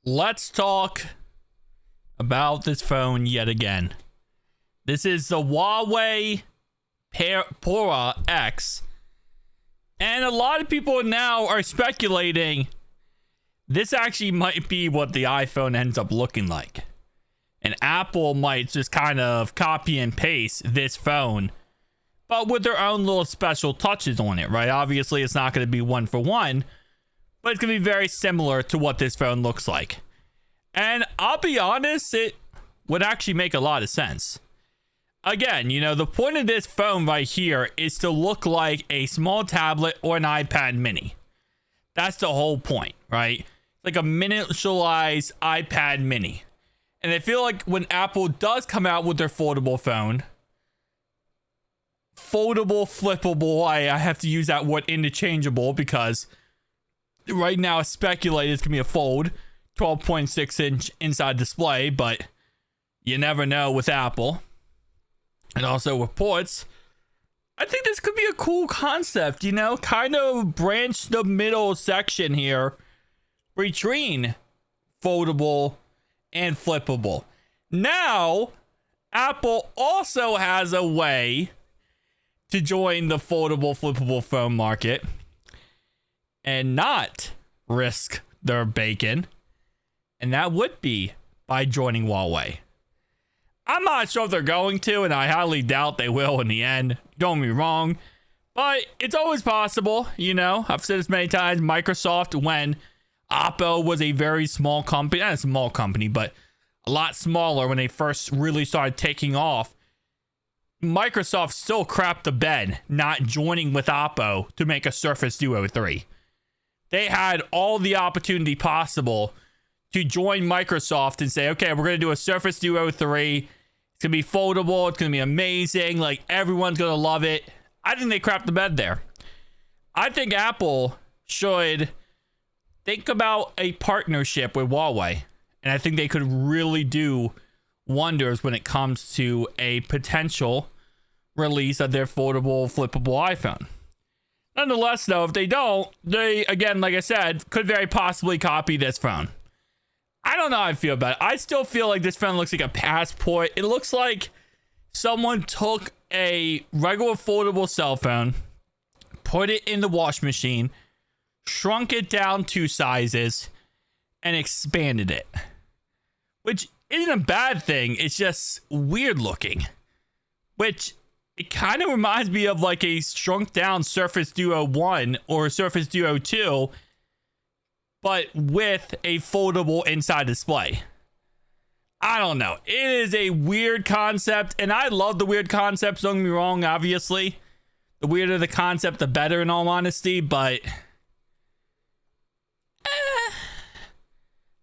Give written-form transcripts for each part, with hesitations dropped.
let's talk about this phone yet again. This is the Huawei Pora X. And a lot of people now are speculating this actually might be what the iPhone ends up looking like. And Apple might just kind of copy and paste this phone, but with their own little special touches on it, right? Obviously, it's not going to be one for one, but it's going to be very similar to what this phone looks like. And I'll be honest, it would actually make a lot of sense. Again, you know, the point of this phone right here is to look like a small tablet or an iPad mini. That's the whole point, right? It's like a miniaturized iPad mini. And I feel like when Apple does come out with their foldable phone, flippable, I have to use that word interchangeable because right now it's speculated it's going to be a fold, 12.6 inch inside display, but you never know with Apple. And also reports, I think this could be a cool concept, you know, kind of branch the middle section here between foldable and flippable. Now, Apple also has a way to join the flippable phone market and not risk their bacon. And that would be by joining Huawei. I'm not sure if they're going to, and I highly doubt they will in the end. Don't get me wrong. But it's always possible, you know. I've said this many times. Microsoft, when Oppo was a very small company, not a small company, but a lot smaller when they first really started taking off, Microsoft still crapped the bed not joining with Oppo to make a Surface Duo 3. They had all the opportunity possible to join Microsoft and say, okay, we're going to do a Surface Duo 3. It's going to be foldable. It's going to be amazing. Like, everyone's going to love it. I think they crapped the bed there. I think Apple should think about a partnership with Huawei. And I think they could really do wonders when it comes to a potential release of their flippable iPhone. Nonetheless, though, if they don't, they, again, like I said, could very possibly copy this phone. I don't know how I feel about it. I still feel like this phone looks like a passport. It looks like someone took a regular foldable cell phone, put it in the wash machine, shrunk it down 2 sizes, and expanded it. Which isn't a bad thing. It's just weird looking. Which, it kind of reminds me of like a shrunk down Surface Duo 1 or Surface Duo 2, but with a foldable inside display. I don't know. It is a weird concept, and I love the weird concepts, don't get me wrong, obviously. The weirder the concept, the better, in all honesty, but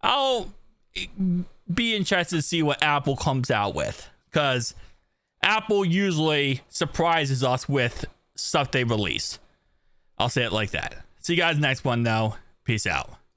I'll be interested to see what Apple comes out with, because Apple usually surprises us with stuff they release. I'll say it like that. See you guys next one, though. Peace out.